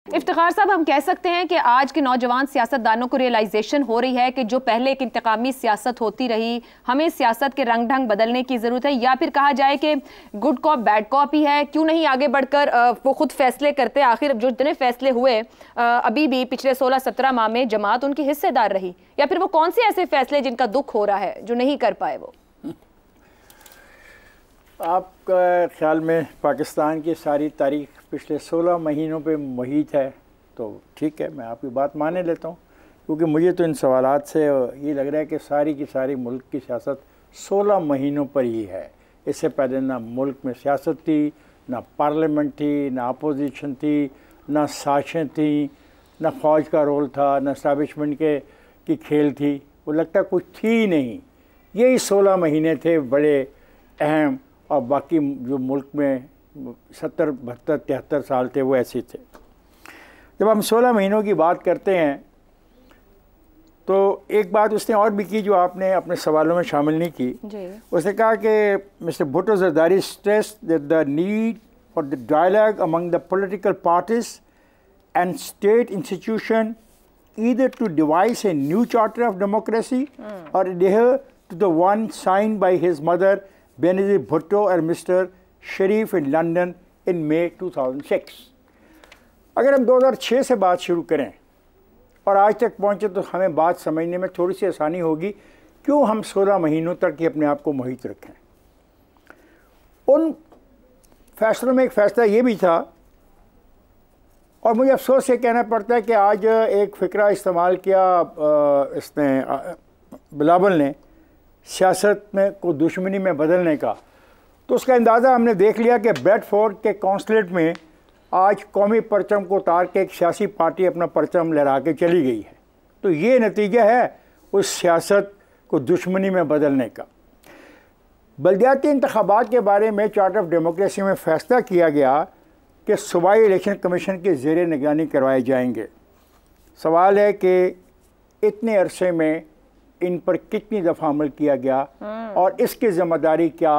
इफ्तिखार साहब, हम कह सकते हैं कि आज के नौजवान सियासतदानों को रियलाइजेशन हो रही है कि जो पहले एक इंतकामी सियासत होती रही, हमें सियासत के रंग ढंग बदलने की ज़रूरत है, या फिर कहा जाए कि गुड कॉप बैड कॉप ही है। क्यों नहीं आगे बढ़कर वो खुद फैसले करते। आखिर जो जितने फैसले हुए अभी भी पिछले 16-17 माह में जमात उनकी हिस्सेदार रही, या फिर वो कौन से ऐसे फैसले जिनका दुख हो रहा है जो नहीं कर पाए वो? आपका ख्याल में पाकिस्तान की सारी तारीख पिछले 16 महीनों पे मुहित है तो ठीक है, मैं आपकी बात माने लेता हूँ, क्योंकि मुझे तो इन सवालात से ये लग रहा है कि सारी की सारी मुल्क की सियासत 16 महीनों पर ही है। इससे पहले ना मुल्क में सियासत थी, ना पार्लियामेंट थी, ना अपोजिशन थी, ना साजिशें थी, ना फ़ौज का रोल था, ना एस्टैब्लिशमेंट की खेल थी। वो लगता कुछ थी ही नहीं। यही 16 महीने थे बड़े अहम, और बाकी जो मुल्क में 70, 72, 73 साल थे वो ऐसे थे। जब हम 16 महीनों की बात करते हैं तो एक बात उसने और भी की जो आपने अपने सवालों में शामिल नहीं की। उसने कहा कि mister Bhutto Zardari stress that the need for the dialogue among the political parties and state institution either to devise a new charter of democracy or adhere to the one signed by his mother Benazir Bhutto and Mr. Sharif in London in May 2006। अगर हम 2006 से बात शुरू करें और आज तक पहुँचे तो हमें बात समझने में थोड़ी सी आसानी होगी क्यों हम 16 महीनों तक ही अपने आप को मुहित रखें। उन फैसलों में एक फ़ैसला ये भी था, और मुझे अफसोस से कहना पड़ता है कि आज एक फ़िक्रा इस्तेमाल किया इसने बिलावल ने सियासत में को दुश्मनी में बदलने का, तो उसका अंदाज़ा हमने देख लिया कि ब्रेडफोर्ड के कौंसलेट में आज कौमी परचम को उतार के एक सियासी पार्टी अपना परचम लहरा के चली गई है। तो ये नतीजा है उस सियासत को दुश्मनी में बदलने का। बल्दियाती इंतखाबात के बारे में चार्टर ऑफ डेमोक्रेसी में फ़ैसला किया गया कि सूबाई इलेक्शन कमीशन के ज़ेरे निगरानी करवाए जाएंगे। सवाल है कि इतने अरसे में इन पर कितनी दफ़ा अमल किया गया और इसकी ज़िम्मेदारी क्या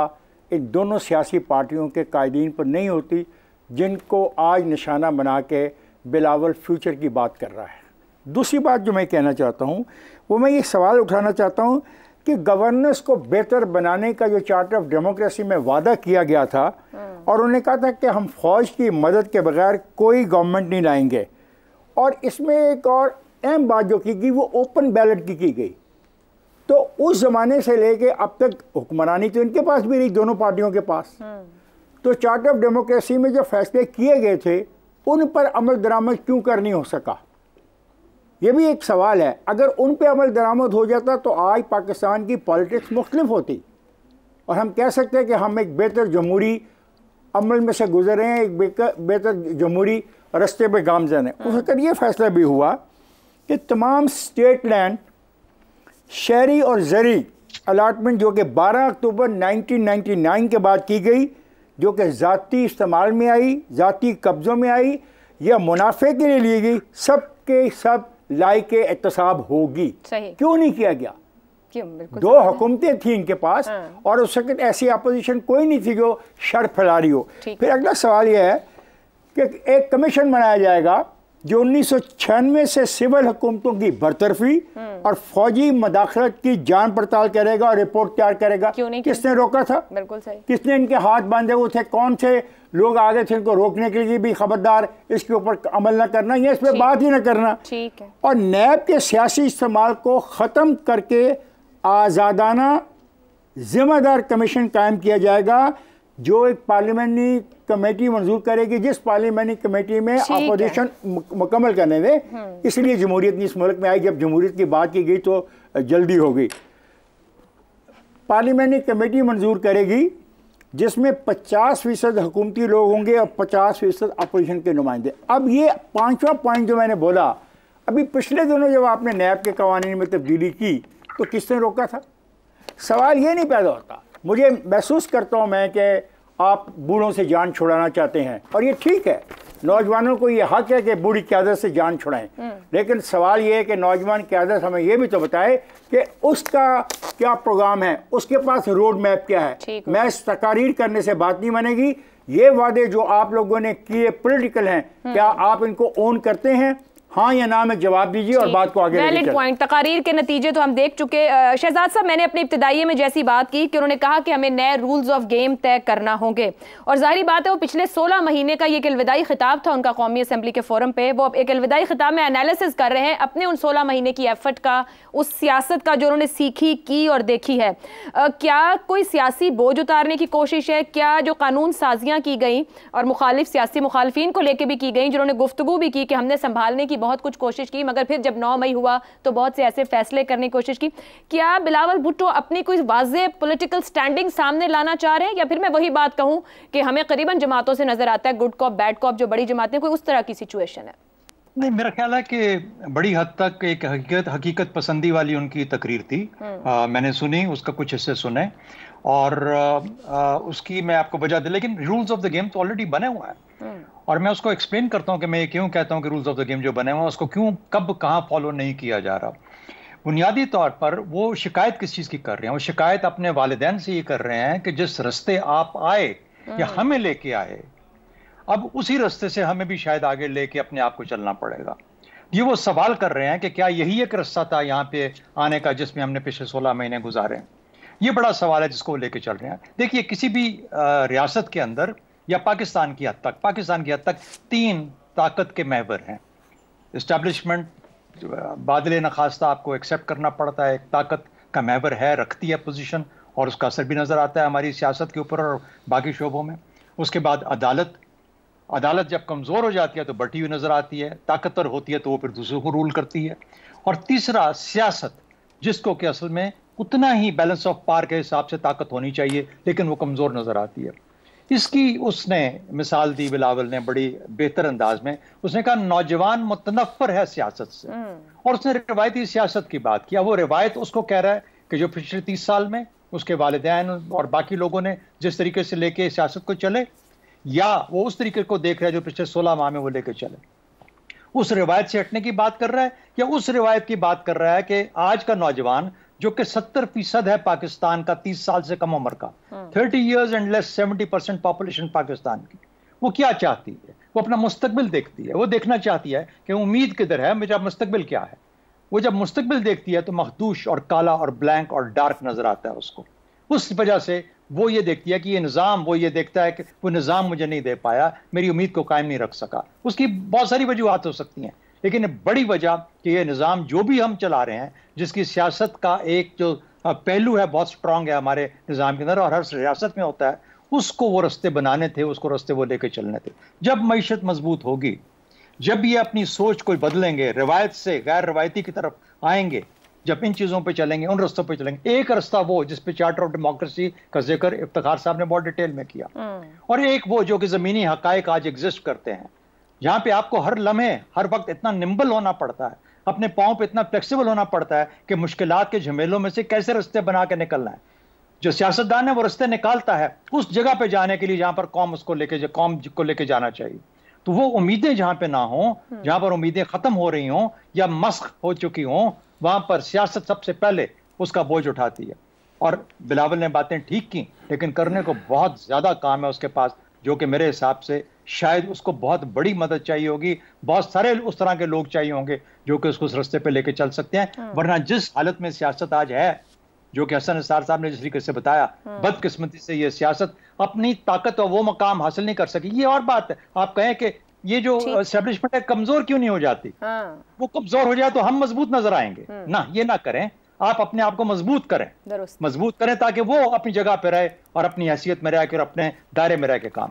इन दोनों सियासी पार्टियों के कायदीन पर नहीं होती जिनको आज निशाना बना के बिलावल फ्यूचर की बात कर रहा है। दूसरी बात जो मैं कहना चाहता हूँ वो मैं ये सवाल उठाना चाहता हूँ कि गवर्नेंस को बेहतर बनाने का जो चार्टर ऑफ डेमोक्रेसी में वादा किया गया था और उन्होंने कहा था कि हम फ़ौज की मदद के बगैर कोई गवर्नमेंट नहीं लाएंगे, और इसमें एक और अहम बात जो की गई वो ओपन बैलेट की गई। तो उस ज़माने से लेके अब तक हुक्मरानी तो इनके पास भी रही, दोनों पार्टियों के पास। तो चार्टर ऑफ डेमोक्रेसी में जो फैसले किए गए थे उन पर अमल दरामद क्यों कर नहीं हो सका, ये भी एक सवाल है। अगर उन पे अमल दरामद हो जाता तो आज पाकिस्तान की पॉलिटिक्स मुख्तलिफ होती और हम कह सकते हैं कि हम एक बेहतर जमहूरी अमल में से गुजर रहे हैं, एक बेहतर जमहूरी रस्ते पे गामजन है। उस वक्त ये फैसला भी हुआ कि तमाम स्टेट लैंड शहरी और ज़री अलाटमेंट जो कि 12 अक्टूबर 1999 के बाद की गई, जो कि ज़ाती इस्तेमाल में आई, ज़ाती कब्ज़ों में आई या मुनाफे के लिए ली गई, सब के सब लायक एहतसाब होगी। क्यों नहीं किया गया? दो हुकूमतें थी इनके पास और उस वक्त ऐसी अपोजिशन कोई नहीं थी जो शर फैला रही हो। फिर अगला सवाल यह है कि एक कमीशन बनाया जाएगा जो 1996 से सिविल हुकूमतों की बरतरफी और फौजी मदाखलत की जांच पड़ताल करेगा और रिपोर्ट तैयार करेगा। किसने रोका था? बिल्कुल सही। किसने इनके हाथ बांधे हुए थे? कौन से लोग आगे थे इनको रोकने के लिए भी खबरदार इसके ऊपर अमल न करना या इस पर बात ही न करना। ठीक है। और नैब के सियासी इस्तेमाल को ख़त्म करके आज़ादाना जिम्मेदार कमीशन कायम किया जाएगा जो एक पार्लियामेंट्री कमेटी मंजूर करेगी, जिस पार्लियामेंट्री कमेटी में अपोजिशन मुकम्मल करने दें। इसलिए जमहूरियत इस मुल्क में आई। जब जमहूरियत की बात की गई तो जल्दी हो गई। पार्लियामेंट्री कमेटी मंजूर करेगी जिसमें 50% हुकूमती लोग होंगे और 50% अपोजिशन के नुमाइंदे। अब ये 5वां पॉइंट जो मैंने बोला, अभी पिछले दिनों जब आपने नैब के कवानीन में तब्दीली की तो किसने रोका था? सवाल ये नहीं पैदा होता। मुझे महसूस करता हूँ मैं कि आप बूढ़ों से जान छुड़ाना चाहते हैं और ये ठीक है, नौजवानों को ये हक है कि बूढ़ी क़यादत से जान छुड़ाएं, लेकिन सवाल ये है कि नौजवान क़यादत हमें ये भी तो बताए कि उसका क्या प्रोग्राम है, उसके पास रोड मैप क्या है। मैं इस तकारीर करने से बात नहीं बनेगी ये वादे जो आप लोगों ने किए पॉलिटिकल हैं, क्या आप इनको ओन करते हैं? हाँ या ना में जवाब दीजिए और बात को आगे वैलिड पॉइंट। तकारीर के नतीजे तो हम देख चुके। शहजाद साहब, मैंने अपने इब्तिदाई में जैसी बात की कि उन्होंने कहा कि हमें नए रूल्स ऑफ गेम तय करना होंगे, और जाहिर बात है वो पिछले 16 महीने का ये एक अलविदाई खिताब था उनका कौमी असम्बली के फोरम पे। वो एक अलविदाई खिताब में एनालिसिस कर रहे हैं अपने उन 16 महीने की एफर्ट का, उस सियासत का जो उन्होंने सीखी, की और देखी है। क्या कोई सियासी बोझ उतारने की कोशिश है? क्या जो कानून साजियाँ की गई और मुखालिफ सियासी मुखालफिन को लेकर भी की गई, जिन्होंने गुफ्तगू भी की कि हमने संभालने की बहुत कुछ कोशिश की, मगर फिर जब 9 मई हुआ तो बहुत से ऐसे फैसले करने की कोशिश की, क्या बिलावल भुट्टो अपनी कोई वाज़ेह पॉलिटिकल स्टैंडिंग सामने लाना चाह रहे हैं? या फिर मैं वही बात कहूं कि हमें करीबन जमातों से नजर आता है गुड कॉप बैड कॉप, जो बड़ी जमातें, कोई उस तरह की सिचुएशन है? नहीं, मेरा ख्याल है कि बड़ी हद तक एक हकीकत पसंदी वाली उनकी तकरीर थी। मैंने सुनी, उसका कुछ हिस्से सुने, और उसकी मैं आपको वजह दे, लेकिन रूल्स ऑफ द गेम तो ऑलरेडी बने हुआ है, और मैं उसको एक्सप्लेन करता हूं कि मैं क्यों कहता हूं कि रूल्स ऑफ द गेम जो बने हुए हैं उसको क्यों, कब, कहां फॉलो नहीं किया जा रहा। बुनियादी तौर पर वो शिकायत किस चीज की कर रहे हैं? वो शिकायत अपने वालिदैन से ये कर रहे हैं कि जिस रास्ते आप आए या हमें लेके आए, अब उसी रास्ते से हमें भी शायद आगे लेके अपने आप को चलना पड़ेगा। ये वो सवाल कर रहे हैं कि क्या यही एक रास्ता था यहाँ पे आने का जिसमें हमने पिछले 16 महीने गुजारे? ये बड़ा सवाल है जिसको लेके चल रहे हैं। देखिए, किसी भी रियासत के अंदर या पाकिस्तान की हद तक 3 ताकत के महवर हैं। इस्टेब्लिशमेंट बादल नखास्ता आपको एक्सेप्ट करना पड़ता है, एक ताकत का महवर है, रखती है पोजीशन, और उसका असर भी नजर आता है हमारी सियासत के ऊपर और बाकी शोबों में। उसके बाद अदालत जब कमजोर हो जाती है तो बढ़ती हुई नजर आती है, ताकतवर होती है तो वो फिर दूसरों को रूल करती है। और तीसरा सियासत, जिसको कि असल में उतना ही बैलेंस ऑफ पावर के हिसाब से ताकत होनी चाहिए, लेकिन वो कमजोर नजर आती है। इसकी उसने मिसाल दी बिलावल ने बड़ी बेहतर अंदाज में। उसने कहा नौजवान मुतनफ्फर है सियासत से, और उसने रिवायती सियासत की बात किया। वो रिवायत उसको कह रहा है कि जो पिछले 30 साल में उसके वालिदैन और बाकी लोगों ने जिस तरीके से लेके सियासत को चले, या वो उस तरीके को देख रहा है जो पिछले 16 माह में वो लेके चले, उस रिवायत से हटने की बात कर रहा है, या उस रिवायत की बात कर रहा है कि आज का नौजवान जो कि 70% है पाकिस्तान का 30 साल से कम उम्र का, 30 years and less 70% population Pakistan की, वो क्या चाहती है? वो अपना मुस्तकबिल देखती है। वो देखना चाहती है कि उम्मीद किधर है, मेरा मुस्तकबिल क्या है। वो जब मुस्तकबिल देखती है तो मखदूश और काला और ब्लैंक और डार्क नजर आता है उसको। उस वजह से वो ये देखती है कि ये निज़ाम, वो ये देखता है कि वो निज़ाम मुझे नहीं दे पाया, मेरी उम्मीद को कायम नहीं रख सका। उसकी बहुत सारी वजूहात हो सकती हैं, लेकिन बड़ी वजह कि ये निज़ाम जो भी हम चला रहे हैं, जिसकी सियासत का एक जो पहलू है बहुत स्ट्रांग है हमारे निज़ाम के अंदर और हर रियासत में होता है, उसको वो रास्ते बनाने थे, उसको रास्ते वो लेके चलने थे। जब मईशत मजबूत होगी, जब ये अपनी सोच को बदलेंगे, रिवायत से गैर रिवायती की तरफ आएंगे, जब इन चीज़ों पे चलेंगे, उन रास्तों पे चलेंगे। एक रास्ता वो जिस पे चार्टर ऑफ डेमोक्रेसी का जिक्र इफ्तिखार साहब ने बहुत डिटेल में किया, और एक वो जो कि ज़मीनी हकायक आज एग्जिस्ट करते हैं, जहाँ पे आपको हर लम्हे हर वक्त इतना निम्बल होना पड़ता है, अपने पाँव पे इतना फ्लेक्सिबल होना पड़ता है कि मुश्किलात के झमेलों में से कैसे रास्ते बना के निकलना है। जो सियासतदान है वो रास्ते निकालता है उस जगह पे जाने के लिए जहाँ पर कौम को लेके जाना चाहिए। तो वो उम्मीदें जहाँ पे ना हो, जहाँ पर उम्मीदें खत्म हो रही हों या मस्ख हो चुकी हों, वहां पर सियासत सबसे पहले उसका बोझ उठाती है। और बिलावल ने बातें ठीक की, लेकिन करने को बहुत ज्यादा काम है उसके पास, जो कि मेरे हिसाब से शायद उसको बहुत बड़ी मदद चाहिए होगी। बहुत सारे उस तरह के लोग चाहिए होंगे जो कि उसको उस रास्ते पे लेके चल सकते हैं। वरना जिस हालत में सियासत आज है, जो कि हसन निसार साहब ने जिस तरीके से बताया, बदकिस्मती से ये सियासत अपनी ताकत और वो मकाम हासिल नहीं कर सकी। ये और बात है, आप कहें कि ये जो एस्टेब्लिशमेंट है कमजोर क्यों नहीं हो जाती? वो कमजोर हो जाए तो हम मजबूत नजर आएंगे ना, ये ना करें। आप अपने आप को मजबूत करें ताकि वो अपनी जगह पे रहे और अपनी हैसियत में रह के और अपने दायरे में रह के काम